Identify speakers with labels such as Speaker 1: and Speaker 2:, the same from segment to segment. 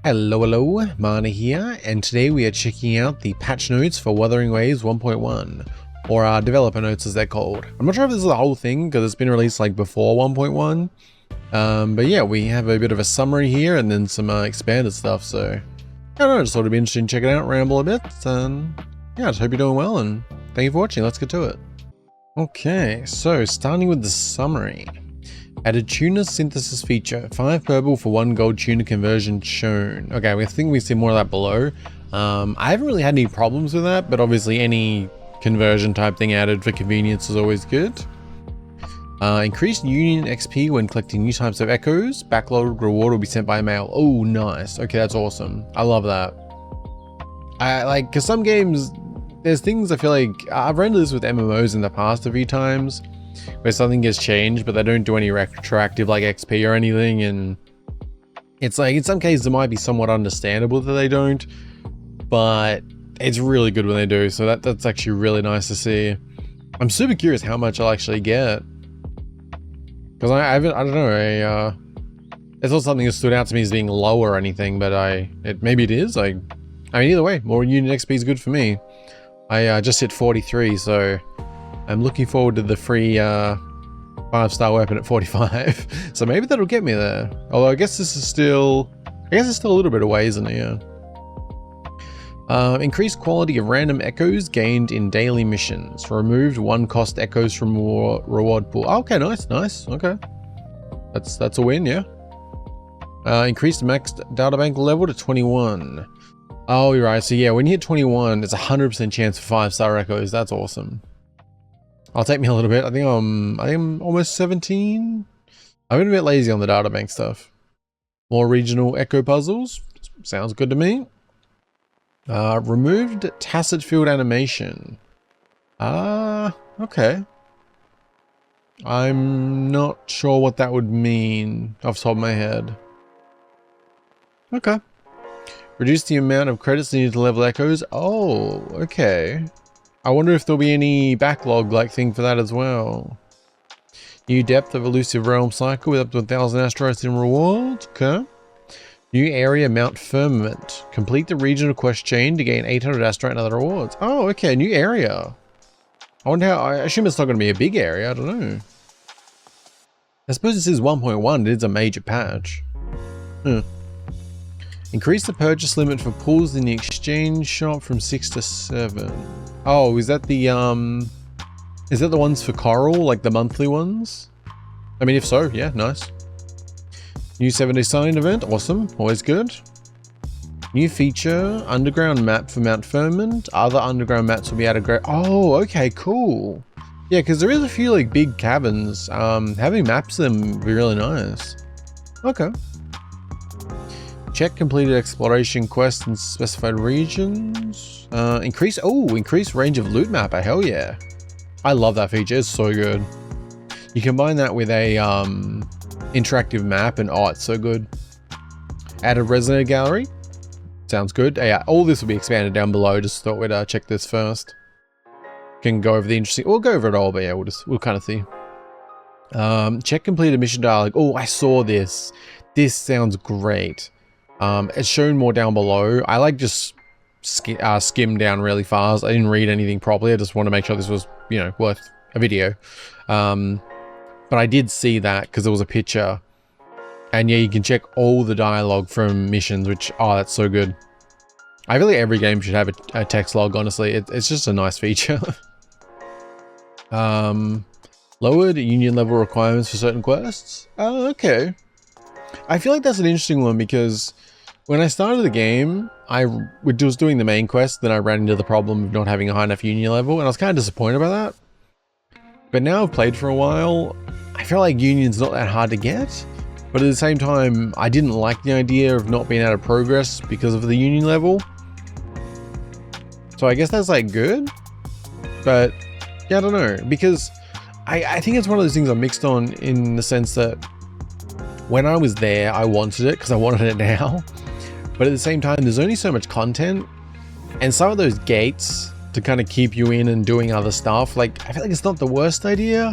Speaker 1: Hello, Mana here, and today we are checking out the patch notes for Wuthering Waves 1.1, or developer notes as they're called. I'm not sure if this is the whole thing, because it's been released like before 1.1, but yeah, we have a bit of a summary here, and then some expanded stuff, so I don't know, just thought it'd be interesting to check it out, ramble a bit, and yeah, I just hope you're doing well, and thank you for watching. Let's get to it. Okay, so starting with the summary. Added tuner synthesis feature, 5 purple for 1 gold tuner conversion shown. Okay, I think we see more of that below. I haven't really had any problems with that, but obviously any conversion type thing added for convenience is always good. Increased union XP when collecting new types of echoes. Backlog reward will be sent by mail. Oh, nice. Okay, that's awesome. I love that. Cause some games, there's things I feel like, I've run into this with MMOs in the past a few times, where something gets changed, but they don't do any retroactive like XP or anything, and it's like in some cases it might be somewhat understandable that they don't, but it's really good when they do. So that's actually really nice to see. I'm super curious how much I'll actually get, because I don't know. It's not something that stood out to me as being low or anything, but maybe it is. I mean, either way, more union XP is good for me. I just hit 43, so I'm looking forward to the free 5-star weapon at 45. So maybe that'll get me there. Although I guess this is still, it's still a little bit away, isn't it? Yeah. Increased quality of random echoes gained in daily missions. Removed 1 cost echoes from reward pool. Okay, nice. Okay. That's a win, yeah. Increased max databank level to 21. Oh, you're right. So yeah, when you hit 21, it's 100% chance for 5-star echoes. That's awesome. I'll take me a little bit. I think I'm almost 17. I've been a bit lazy on the databank stuff. More regional echo puzzles. Sounds good to me. Removed tacit field animation. Okay. I'm not sure what that would mean off the top of my head. Okay. Reduce the amount of credits needed to level echoes. Oh, okay. I wonder if there'll be any backlog like thing for that as well. New depth of elusive realm cycle with up to 1,000 asteroids in reward. Okay. New area Mount Firmament. Complete the regional quest chain to gain 800 asteroid and other rewards. Oh, okay. New area. I wonder how. I assume it's not going to be a big area. I don't know. I suppose this is 1.1. It is a major patch. Increase the purchase limit for pools in the exchange shop from 6 to 7. Oh, is that the ones for Coral, like the monthly ones? I mean, if so, yeah, nice. New 7-day sign event, awesome, always good. New feature, underground map for Mount Firmament. Other underground maps will be added. Oh, okay, cool. Yeah, because there is a few like big caverns. Having maps of them would be really nice. Okay. Check completed exploration quests in specified regions. Increase range of Lootmapper. Hell yeah. I love that feature. It's so good. You combine that with a interactive map and it's so good. Added Resonator gallery. Sounds good. Yeah, all this will be expanded down below. Just thought we'd check this first. Can go over the interesting. We'll go over it all, but yeah, we'll kind of see. Check completed mission dialogue. Oh, I saw this. This sounds great. It's shown more down below. I like just skim down really fast. I didn't read anything properly. I just want to make sure this was, you know, worth a video. But I did see that because there was a picture. And yeah, you can check all the dialogue from missions, which, that's so good. I feel like every game should have a text log, honestly. It's just a nice feature. Lowered union level requirements for certain quests. Okay. I feel like that's an interesting one because when I started the game, I was doing the main quest, then I ran into the problem of not having a high enough union level, and I was kind of disappointed about that. But now I've played for a while, I feel like union's not that hard to get, but at the same time, I didn't like the idea of not being able to progress because of the union level. So I guess that's like good, but yeah, I don't know, because I think it's one of those things I'm mixed on in the sense that when I was there, I wanted it because I wanted it now. But at the same time, there's only so much content. And some of those gates to kind of keep you in and doing other stuff, like, I feel like it's not the worst idea.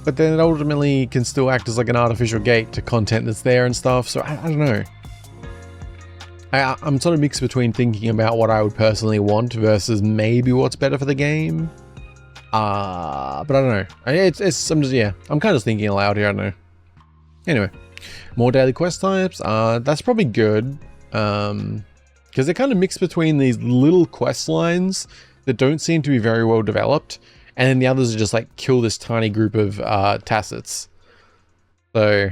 Speaker 1: But then it ultimately can still act as like an artificial gate to content that's there and stuff. So I don't know. I'm sort of mixed between thinking about what I would personally want versus maybe what's better for the game. But I don't know. I'm kind of thinking aloud here, I don't know. Anyway, more daily quest types. That's probably good. Because they're kind of mixed between these little quest lines that don't seem to be very well developed, and then the others are just like kill this tiny group of tacits. So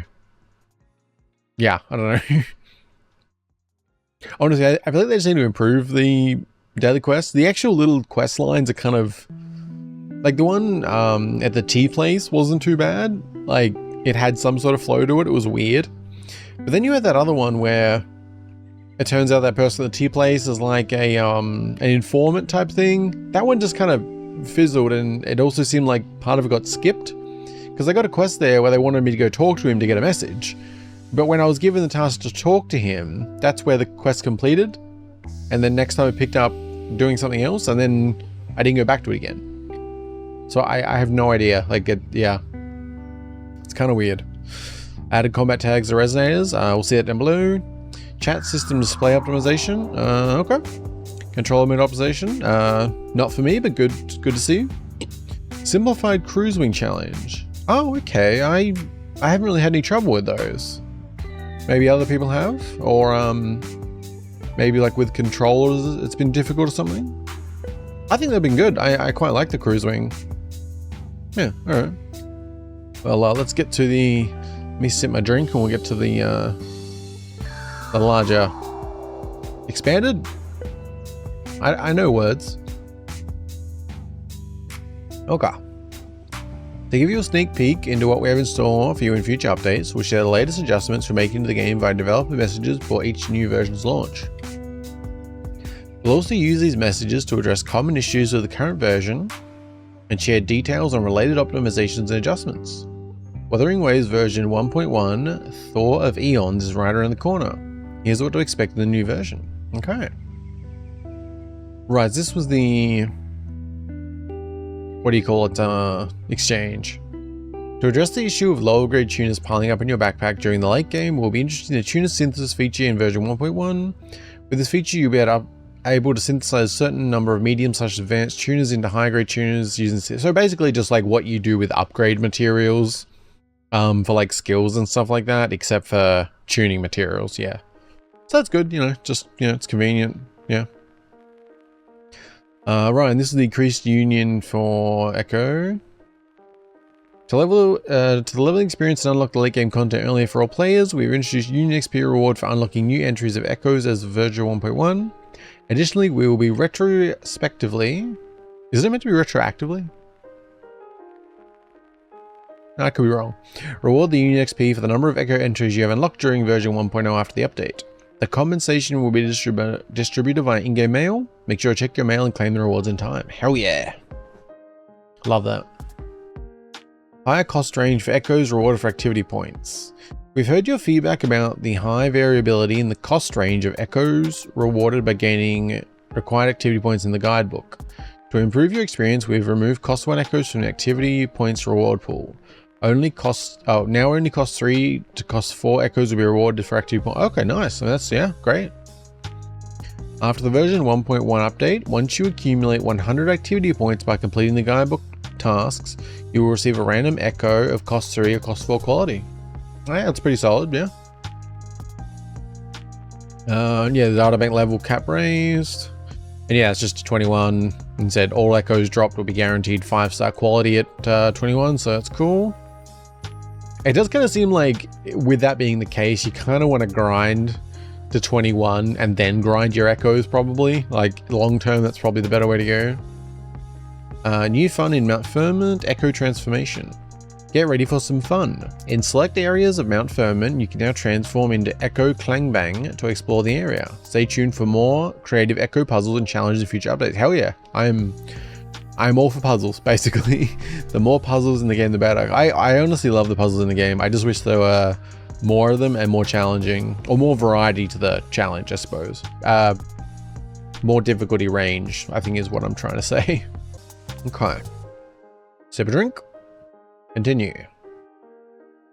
Speaker 1: yeah, I don't know. Honestly, I feel like they just need to improve the daily quests. The actual little quest lines are kind of like the one at the tea place wasn't too bad. Like it had some sort of flow to it. It was weird. But then you had that other one where it turns out that person at the tea place is like a an informant type thing. That one just kind of fizzled, and it also seemed like part of it got skipped because I got a quest there where they wanted me to go talk to him to get a message. But when I was given the task to talk to him, that's where the quest completed. And then next time I picked up doing something else, and then I didn't go back to it again. So I have no idea. Like, yeah, it's kind of weird. Added combat tags to resonators. We'll see it down below. Chat system display optimization. Okay. Controller mode optimization. Not for me, but good to see. Simplified cruise wing challenge. Oh, okay. I haven't really had any trouble with those. Maybe other people have, or maybe like with controllers it's been difficult or something. I think they've been good. I quite like the cruise wing. Yeah, all right. Well, let's get to the. Let me sip my drink and we'll get to the larger expanded. I know words. Okay. To give you a sneak peek into what we have in store for you in future updates, we'll share the latest adjustments we're making to the game via developer messages for each new version's launch. We'll also use these messages to address common issues with the current version and share details on related optimizations and adjustments. Wuthering Waves version 1.1 Thaw of Eons is right around the corner. Here's what to expect in the new version. Okay. Right, this was the... what do you call it, exchange. To address the issue of lower grade tuners piling up in your backpack during the late game, we'll be introducing the tuner synthesis feature in version 1.1. With this feature, you'll be able to synthesize a certain number of medium/advanced tuners into high grade tuners using, so basically just like what you do with upgrade materials for like skills and stuff like that, except for tuning materials, yeah. So that's good, just, it's convenient, yeah. Right, and this is the increased union for Echo. To the leveling experience and unlock the late game content earlier for all players, we've introduced Union XP reward for unlocking new entries of Echoes as version 1.1. Additionally, we will be retrospectively... Is it meant to be retroactively? No, I could be wrong. Reward the Union XP for the number of Echo entries you have unlocked during version 1.0 after the update. The compensation will be distributed via in-game mail. Make sure to check your mail and claim the rewards in time. Hell yeah. Love that. Higher cost range for Echoes rewarded for activity points. We've heard your feedback about the high variability in the cost range of Echoes rewarded by gaining required activity points in the guidebook. To improve your experience, we've removed cost 1 Echoes from the activity points reward pool. Now only costs 3 to cost 4 Echoes will be rewarded for activity points. Okay, nice. So that's, yeah, great. After the version 1.1 update, once you accumulate 100 activity points by completing the guidebook tasks, you will receive a random Echo of cost 3 or cost 4 quality. Yeah, that's pretty solid, yeah. Yeah, the data bank level cap raised. And yeah, it's just 21. And said all Echoes dropped will be guaranteed 5-star quality at 21, so that's cool. It does kind of seem like, with that being the case, you kind of want to grind to 21 and then grind your Echoes probably. Like, long term, that's probably the better way to go. New fun in Mount Firmament, Echo Transformation. Get ready for some fun. In select areas of Mount Firmament, you can now transform into Echo Clangbang to explore the area. Stay tuned for more creative Echo puzzles and challenges in future updates. Hell yeah, I'm all for puzzles, basically. The more puzzles in the game, the better. I honestly love the puzzles in the game. I just wish there were more of them and more challenging, or more variety to the challenge, I suppose. More difficulty range, I think is what I'm trying to say. Okay. Sip a drink. Continue.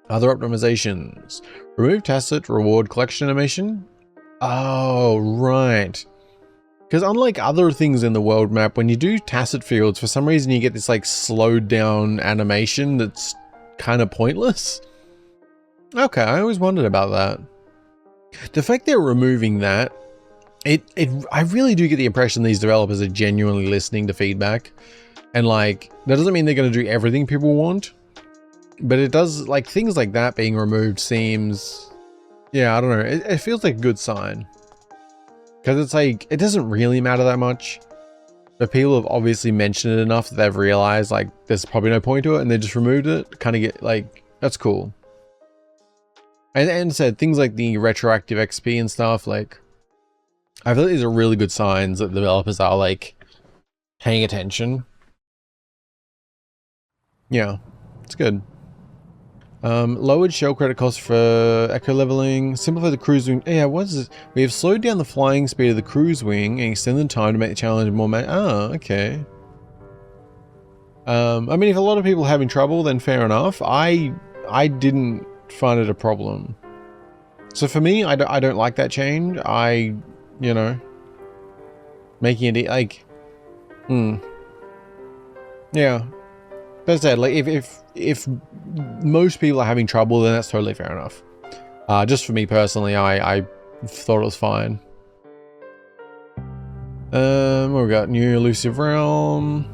Speaker 1: Other optimizations. Remove tacit reward collection animation. Oh, right. Because unlike other things in the world map, when you do tacit fields, for some reason you get this like slowed down animation that's kind of pointless. Okay, I always wondered about that. The fact they're removing that, I really do get the impression these developers are genuinely listening to feedback. And like, that doesn't mean they're going to do everything people want, but it does, like, things like that being removed seems, yeah, I don't know. It feels like a good sign. Because it's like, it doesn't really matter that much, but people have obviously mentioned it enough that they've realized like there's probably no point to it and they just removed it. Kind of get like, that's cool. And said things like the retroactive XP and stuff, like, I feel like these are really good signs that the developers are like paying attention. Yeah, it's good. Lowered shell credit costs for echo leveling, simplify the cruise wing. Yeah, what is this? We have slowed down the flying speed of the cruise wing and extended the time to make the challenge more okay. I mean, if a lot of people are having trouble, then fair enough. I didn't find it a problem. So for me, I don't like that change. You know, making it like, yeah. But as I said, like, if most people are having trouble, then that's totally fair enough. Just for me personally, I thought it was fine. What we got? New Elusive Realm.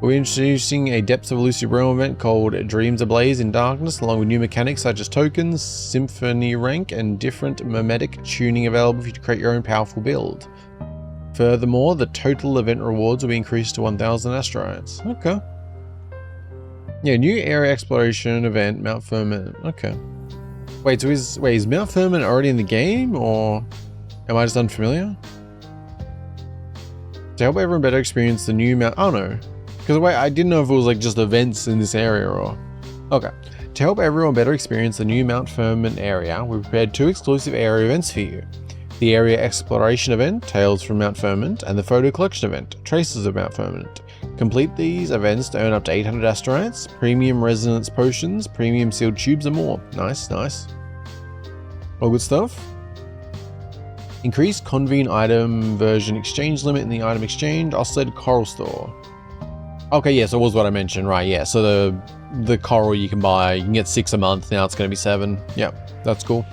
Speaker 1: We're introducing a Depths of Elusive Realm event called Dreams Ablaze in Darkness, along with new mechanics such as tokens, symphony rank, and different mimetic tuning available for you to create your own powerful build. Furthermore, the total event rewards will be increased to 1,000 asteroids. Okay. Yeah, new area exploration event, Mount Firmament. Okay. Wait, so is Mount Firmament already in the game, or am I just unfamiliar? To help everyone better experience the new Mount... Oh no. Because wait, I didn't know if it was like just events in this area or... Okay. To help everyone better experience the new Mount Firmament area, we prepared 2 exclusive area events for you. The area exploration event, Tales from Mount Firmament, and the photo collection event, Traces of Mount Firmament. Complete these events to earn up to 800 asteroids, premium resonance potions, premium sealed tubes, and more. Nice, nice. All good stuff. Increased convene item version exchange limit in the item exchange, oscillated coral store. Okay, yeah, so it was what I mentioned, right? Yeah, so the coral you can buy, you can get 6 a month. Now it's going to be 7. Yep, that's cool.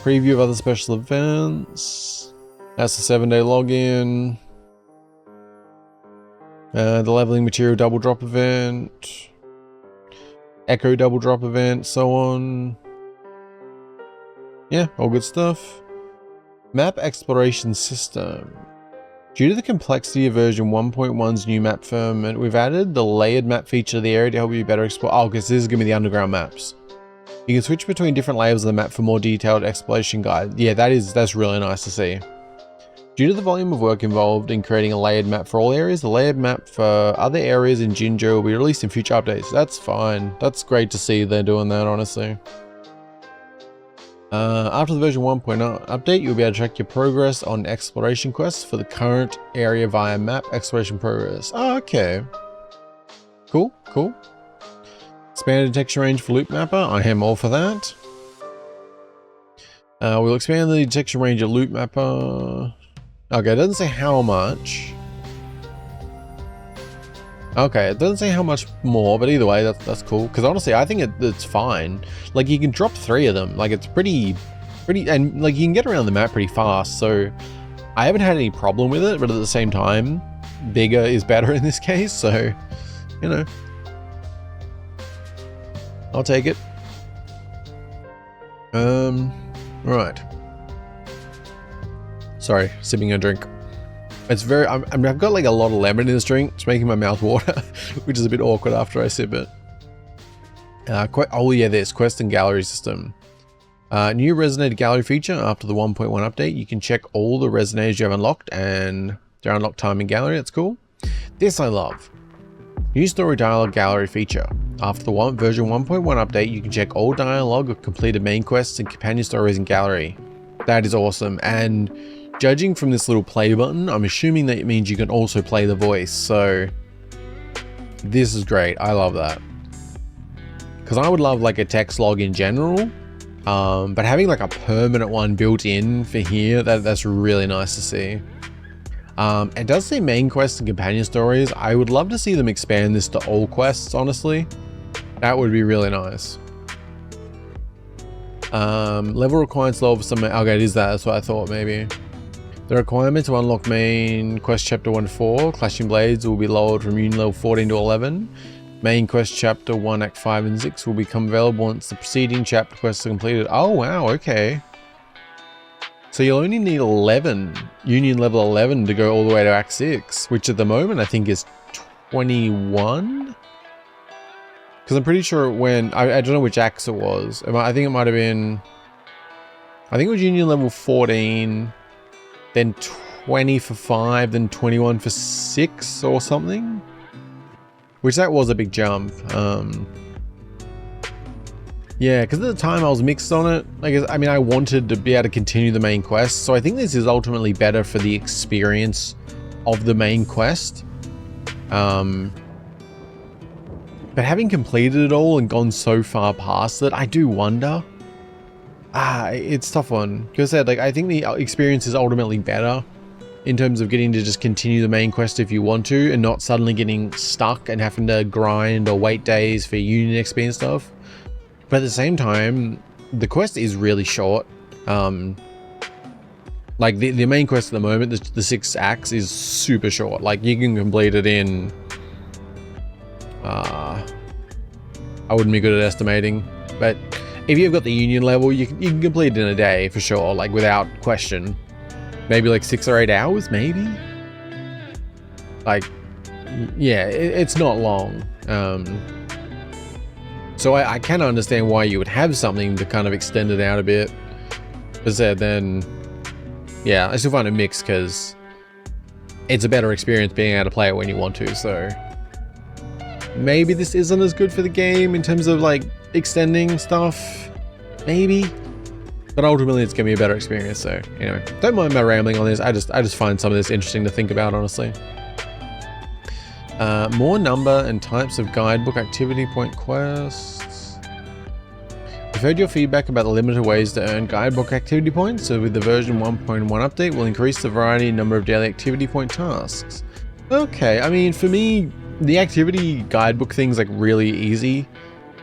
Speaker 1: Preview of other special events. That's the 7-day login. The leveling material double drop event. Echo double drop event, so on. Yeah, all good stuff. Map exploration system. Due to the complexity of version 1.1's new map firmament, we've added the layered map feature to the area to help you better explore. Oh, because this is going to be the underground maps. You can switch between different layers of the map for more detailed exploration guide. Yeah, that's really nice to see. Due to the volume of work involved in creating a layered map for all areas, the layered map for other areas in Jinjo will be released in future updates. That's fine. That's great to see they're doing that, honestly. After the version 1.0 update, you'll be able to track your progress on exploration quests for the current area via map exploration progress. Oh, okay. Cool, cool. Expanded detection range for Lootmapper. I am all for that. We'll expand the detection range of Lootmapper. Okay, it doesn't say how much. Okay, it doesn't say how much more, but either way, that's cool. Because honestly, I think it's fine. Like, you can drop 3 of them. Like, it's pretty, and like, you can get around the map pretty fast. So, I haven't had any problem with it, but at the same time, bigger is better in this case. So, you know, I'll take it. Right. Sorry, sipping a drink. It's very, I've got like a lot of lemon in this drink. It's making my mouth water, which is a bit awkward after I sip it. Oh yeah, this quest and gallery system. New Resonator gallery feature after the 1.1 update. You can check all the Resonators you have unlocked and their unlocked time in gallery. That's cool. This I love. New story dialogue gallery feature. After the version 1.1 update, you can check all dialogue of completed main quests and companion stories in gallery. That is awesome. And judging from this little play button, I'm assuming that it means you can also play the voice. So this is great. I love that. Because I would love like a text log in general. But having like a permanent one built in for here, that's really nice to see. It does say main quests and companion stories. I would love to see them expand this to all quests, honestly. That would be really nice. Level requirements low for some, okay, it is that, that's what I thought maybe. The requirement to unlock main quest chapter 1-4, Clashing Blades, will be lowered from union level 14 to 11. Main quest chapter 1, act 5 and 6 will become available once the preceding chapter quests are completed. Oh wow, okay. So you'll only need 11, union level 11 to go all the way to act 6, which at the moment I think is 21? Because I'm pretty sure when, I don't know which acts it was. I think it might have been, I think it was union level 14, then 20 for 5, then 21 for 6 or something. Which that was a big jump. Yeah, because at the time I was mixed on it. I mean, I wanted to be able to continue the main quest. So I think this is ultimately better for the experience of the main quest. But having completed it all and gone so far past it, I do wonder. It's a tough one. Because I said, like, I think the experience is ultimately better in terms of getting to just continue the main quest if you want to, and not suddenly getting stuck and having to grind or wait days for union XP and stuff. But at the same time, the quest is really short. Like the main quest at the moment, the 6 acts is super short. Like you can complete it in, I wouldn't be good at estimating, but if you've got the union level, you can complete it in a day for sure, like without question. Maybe like 6 or 8 hours, maybe. Like, yeah, it's not long. So I can understand why you would have something to kind of extend it out a bit. But then, yeah, I still find it mixed because it's a better experience being able to play it when you want to. So maybe this isn't as good for the game in terms of like extending stuff, maybe. But ultimately, it's gonna be a better experience. So anyway, don't mind my rambling on this. I just find some of this interesting to think about, honestly. More number and types of guidebook activity point quests. We've heard your feedback about the limited ways to earn guidebook activity points. So with the version 1.1 update, we'll increase the variety and number of daily activity point tasks. Okay, I mean, for me, the activity guidebook thing's like really easy.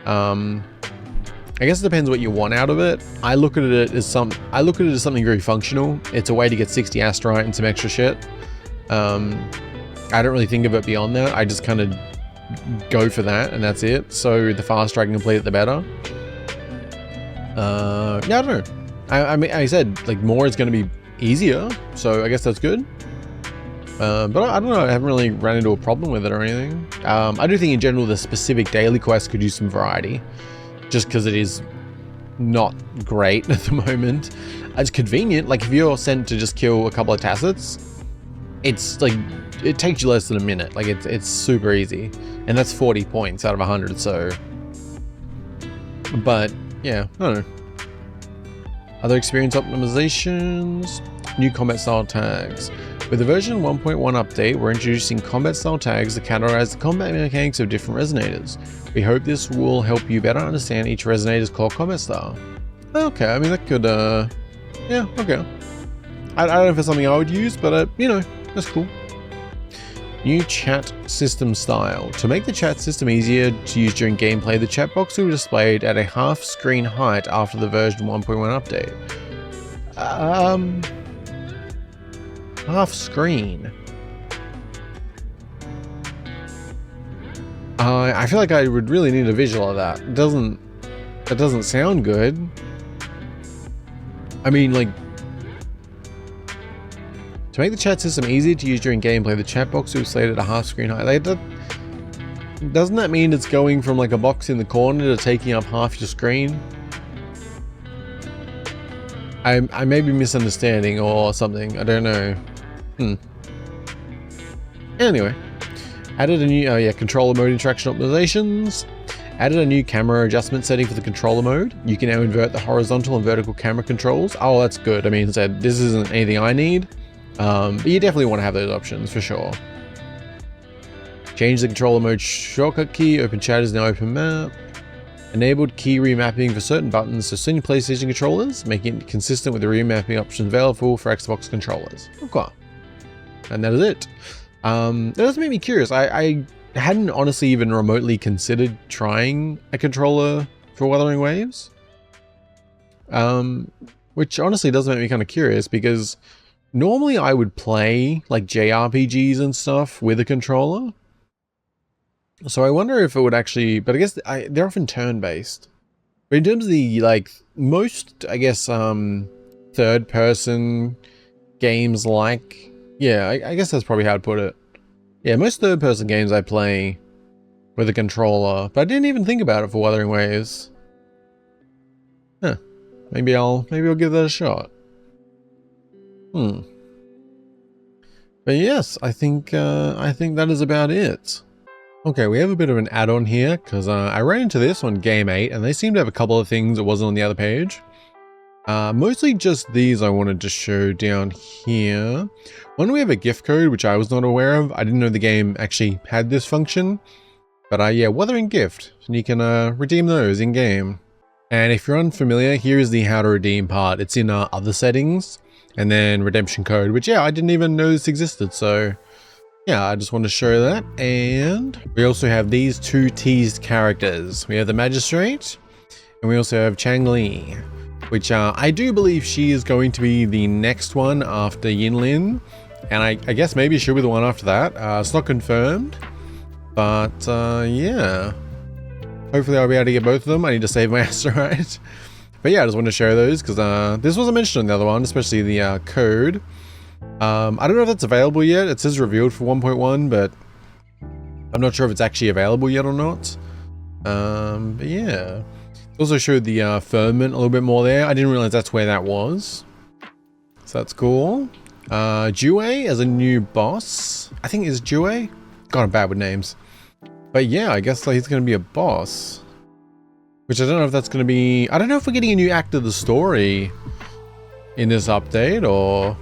Speaker 1: I guess it depends what you want out of it. I look at it as something very functional. It's a way to get 60 asterite and some extra shit. I don't really think of it beyond that. I just kind of go for that and that's it. So the faster I can complete it, the better. Yeah, I don't know. I mean, I said like more is going to be easier, so I guess that's good. But I don't know. I haven't really run into a problem with it or anything. I do think in general the specific daily quests could use some variety. Just because it is not great at the moment. It's convenient, like if you're sent to just kill a couple of tacits, it's like, it takes you less than a minute. Like it's super easy. And that's 40 points out of 100, so. But yeah, I don't know. Other experience optimizations, new combat style tags. With the version 1.1 update, we're introducing combat style tags that categorize the combat mechanics of different resonators. We hope this will help you better understand each resonator's core combat style. Okay, I mean that could, yeah, okay. I don't know if it's something I would use, but you know, that's cool. New chat system style. To make the chat system easier to use during gameplay, the chat box will be displayed at a half screen height after the version 1.1 update. Half screen. I feel like I would really need a visual of that. That doesn't sound good. I mean, like, to make the chat system easier to use during gameplay, the chat box will be displayed at a half screen height. Like, doesn't that mean it's going from like a box in the corner to taking up half your screen? I may be misunderstanding or something. I don't know. Anyway, added a new controller mode interaction optimizations. Added a new camera adjustment setting for the controller mode. You can now invert the horizontal and vertical camera controls. Oh, that's good. I mean, this isn't anything I need, but you definitely want to have those options for sure. Change the controller mode shortcut key. Open chat is now open map. Enabled key remapping for certain buttons to certain PlayStation controllers, making it consistent with the remapping options available for Xbox controllers. Okay. And that is it. That does make me curious. I hadn't honestly even remotely considered trying a controller for Wuthering Waves. Which honestly does make me kind of curious, because normally I would play like JRPGs and stuff with a controller. So I wonder if it would actually, but I guess they're often turn-based. But in terms of the, like, most, I guess, third-person games like, yeah, I guess that's probably how I'd put it. Yeah, most third-person games I play with a controller, but I didn't even think about it for Wuthering Waves. Huh. Maybe I'll give that a shot. But yes, I think that is about it. Okay, we have a bit of an add-on here, because I ran into this on Game 8, and they seem to have a couple of things that wasn't on the other page. Mostly just these I wanted to show down here. One, we have a gift code, which I was not aware of. I didn't know the game actually had this function. But yeah, Wuthering Gift, and you can redeem those in-game. And if you're unfamiliar, here is the how to redeem part. It's in other settings, and then redemption code, which yeah, I didn't even know this existed, so... yeah, I just want to show that. And we also have these two teased characters. We have the Magistrate, and we also have Chang Li, which I do believe she is going to be the next one after Yinlin. And I guess maybe she'll be the one after that. It's not confirmed, but yeah. Hopefully I'll be able to get both of them. I need to save my asteroid. But yeah, I just want to show those because this wasn't mentioned on the other one, especially the code. I don't know if that's available yet. It says revealed for 1.1, but I'm not sure if it's actually available yet or not. But yeah. Also showed the Firmament a little bit more there. I didn't realize that's where that was. So that's cool. Jue as a new boss. I think it's Jue. God, I'm bad with names. But yeah, I guess like, he's going to be a boss. Which I don't know if that's going to be... I don't know if we're getting a new act of the story in this update or...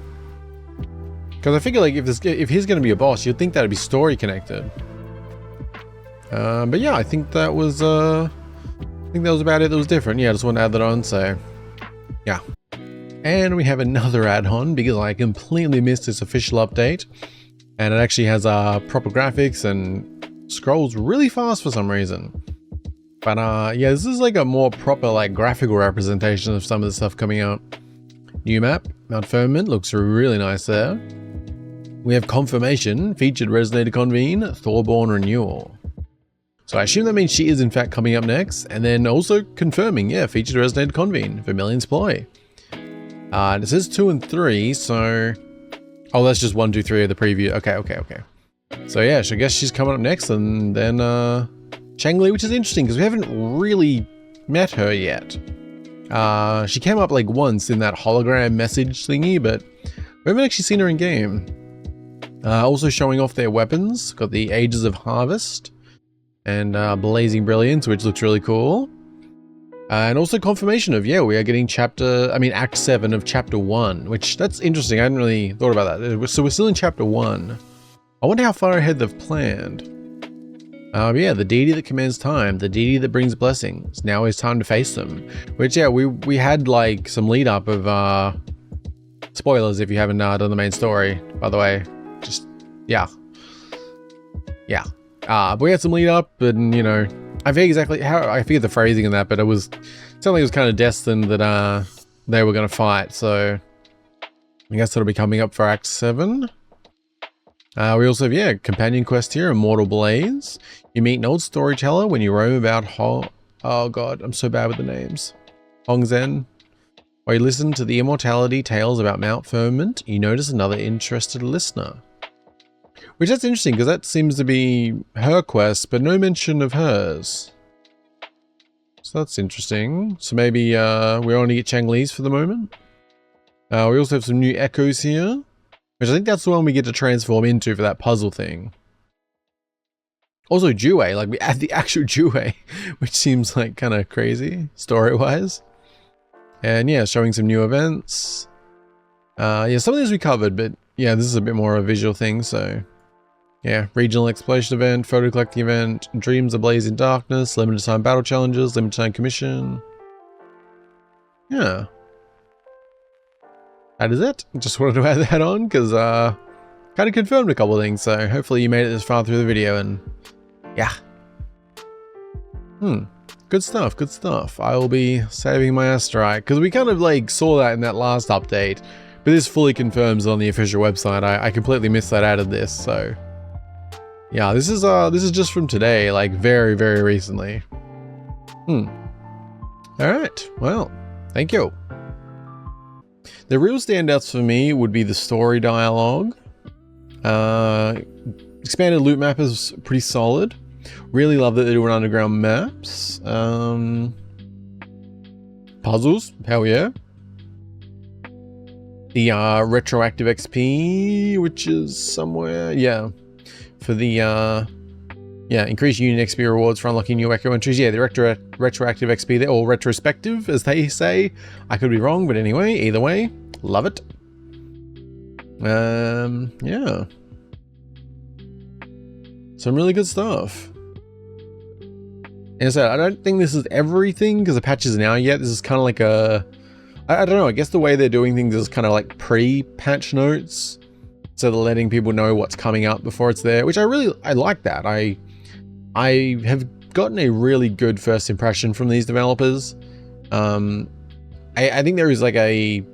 Speaker 1: because I figure like if he's going to be a boss, you'd think that'd be story connected. But yeah, I think that was about it that was different. Yeah, I just want to add that on, so yeah. And we have another add-on because I completely missed this official update. And it actually has proper graphics and scrolls really fast for some reason. But yeah, this is like a more proper like graphical representation of some of the stuff coming out. New map, Mount Firmament, looks really nice there. We have confirmation, featured Resonator Convene, Thorborn Renewal. So I assume that means she is in fact coming up next, and then also confirming, yeah, featured Resonator Convene, Vermilion's Ploy. It says 2 and 3, so... oh, that's just 1, 2, 3 of the preview. Okay. So yeah, so I guess she's coming up next, and then Chang Li, which is interesting, because we haven't really met her yet. She came up like once in that hologram message thingy, but we haven't actually seen her in game. Also showing off their weapons. Got the Ages of Harvest and Blazing Brilliance, which looks really cool. And also confirmation of, yeah, we are getting Act 7 of Chapter 1, which that's interesting. I hadn't really thought about that. So we're still in Chapter 1. I wonder how far ahead they've planned. Yeah, the deity that commands time, the deity that brings blessings. Now is time to face them. Which, yeah, we had like some lead up of spoilers if you haven't done the main story, by the way. Just, yeah. But we had some lead up, and you know, I forget exactly how, I forget the phrasing in that, but it was something that was kind of destined that they were going to fight, so I guess it'll be coming up for Act 7. We also have, yeah, companion quest here, Immortal Blaze. You meet an old storyteller when you roam about oh god, I'm so bad with the names. Hongzen. While you listen to the immortality tales about Mount Firmament, you notice another interested listener. Which that's interesting, because that seems to be her quest, but no mention of hers. So that's interesting. So maybe we only get Chang Li's for the moment. We also have some new echoes here, which I think that's the one we get to transform into for that puzzle thing. Also Jue, like we add the actual Jue, which seems like kind of crazy story-wise. And yeah, showing some new events. Yeah, some of these we covered, but yeah, this is a bit more of a visual thing, so Yeah, regional exploration event, photo collecting event, dreams ablaze in darkness, limited time battle challenges, limited time commission. Yeah. That is it. Just wanted to add that on because kind of confirmed a couple of things, so hopefully you made it this far through the video and yeah. Good stuff, good stuff. I will be saving my asteroid because we kind of like saw that in that last update, but this fully confirms on the official website. I completely missed that out of this, so yeah, this is just from today, like very, very recently. All right, well, thank you. The real standouts for me would be the story dialogue. Expanded Lootmapper is pretty solid. Really love that they're doing underground maps. Puzzles, hell yeah. The retroactive XP, which is somewhere, yeah. For the increased unit XP rewards for unlocking new echo entries. Yeah, the retroactive XP there, or retrospective, as they say. I could be wrong, but anyway, either way, love it. Yeah. Some really good stuff. And so I don't think this is everything because the patch isn't out yet. This is kind of like a, I don't know, I guess the way they're doing things is kind of like pre-patch notes. So they're letting people know what's coming up before it's there, which I like that. I have gotten a really good first impression from these developers. I think there is like a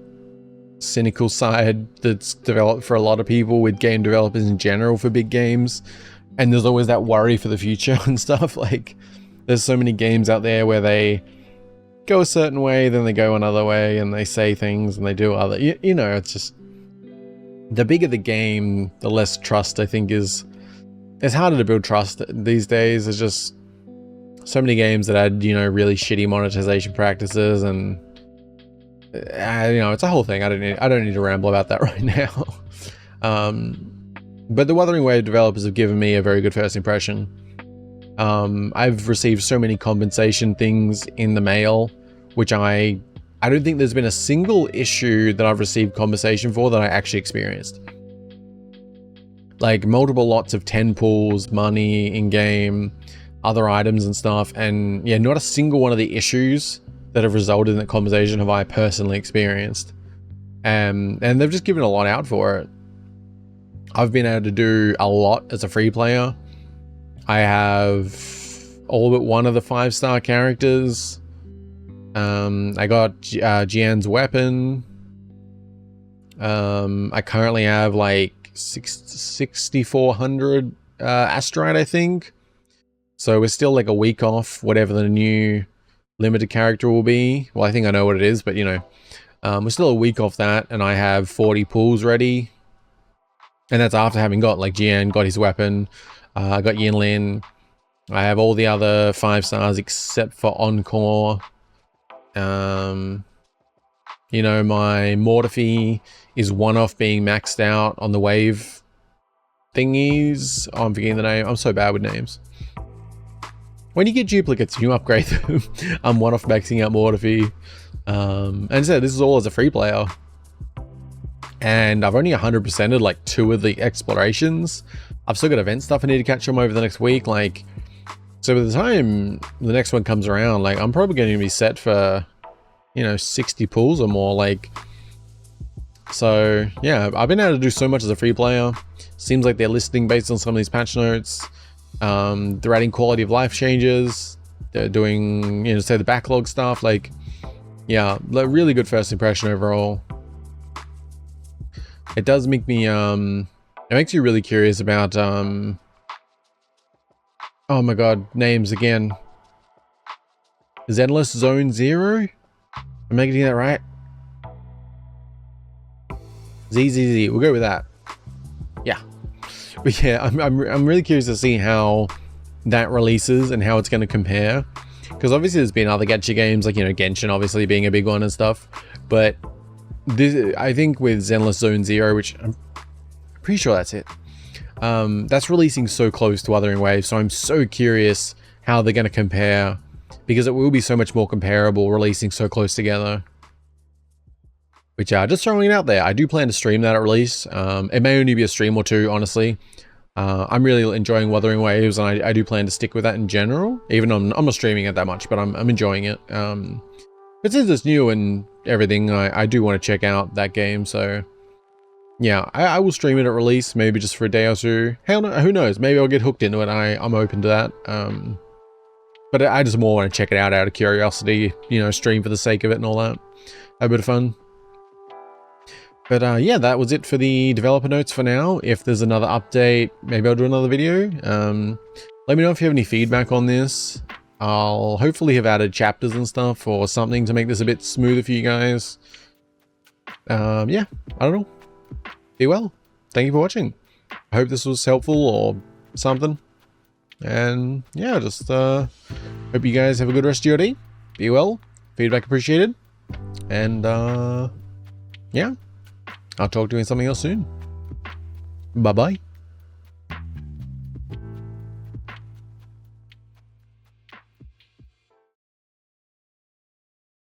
Speaker 1: cynical side that's developed for a lot of people with game developers in general for big games. And there's always that worry for the future and stuff. Like there's so many games out there where they go a certain way, then they go another way, and they say things and they do other, you know, it's just, the bigger the game, the less trust I think is, it's harder to build trust these days. There's just so many games that had, you know, really shitty monetization practices, and you know, it's a whole thing. I don't need to ramble about that right now. But the Wuthering Waves developers have given me a very good first impression. I've received so many compensation things in the mail, which I don't think there's been a single issue that I've received compensation for that I actually experienced. Like multiple lots of 10 pulls, money in-game, other items and stuff, and yeah, not a single one of the issues that have resulted in that compensation have I personally experienced. And they've just given a lot out for it. I've been able to do a lot as a free player. I have all but one of the 5-star characters. I got Jian's weapon. I currently have like 6,400 asteroid, I think. So we're still like a week off whatever the new limited character will be. Well, I think I know what it is, but you know, we're still a week off that, and I have 40 pulls ready. And that's after having got like Jian, got his weapon. I got Yinlin. I have all the other 5-stars except for Encore. You know, my Mortifi is one off being maxed out on the wave thingies. Oh, I'm forgetting the name. I'm so bad with names. When you get duplicates, you upgrade them. I'm one off maxing out Mortifi. And so this is all as a free player. And I've only 100%ed like 2 of the explorations. I've still got event stuff I need to catch them over the next week. Like, so by the time the next one comes around, like I'm probably going to be set for, you know, 60 pulls or more. Like, so yeah, I've been able to do so much as a free player. Seems like they're listening based on some of these patch notes. They're adding quality of life changes. They're doing, you know, say the backlog stuff. Like, yeah, really good first impression overall. It does make me, it makes you really curious about, oh my god, names again. Zenless Zone Zero? Am I getting that right? ZZZ, we'll go with that. Yeah. But yeah, I'm really curious to see how that releases and how it's going to compare. Because obviously there's been other gacha games, like, you know, Genshin obviously being a big one and stuff. But this, I think with Zenless Zone Zero, which I'm pretty sure that's it, that's releasing so close to Wuthering Waves, so I'm so curious how they're going to compare, because it will be so much more comparable releasing so close together. Which, just throwing it out there, I do plan to stream that at release. It may only be a stream or two, honestly. I'm really enjoying Wuthering Waves, and I do plan to stick with that in general, even though I'm not streaming it that much, but I'm enjoying it. But since it's new and everything, I do want to check out that game, so yeah, I will stream it at release, maybe just for a day or two. Hell no, who knows, maybe I'll get hooked into it. I'm open to that. But I just more want to check it out of curiosity, you know, stream for the sake of it and all that. Have a bit of fun. But yeah, that was it for the developer notes for now. If there's another update, maybe I'll do another video. Let me know if you have any feedback on this. I'll hopefully have added chapters and stuff or something to make this a bit smoother for you guys. Yeah, I don't know. Be well. Thank you for watching. I hope this was helpful or something. And yeah, just hope you guys have a good rest of your day. Be well. Feedback appreciated. And yeah, I'll talk to you in something else soon. Bye-bye.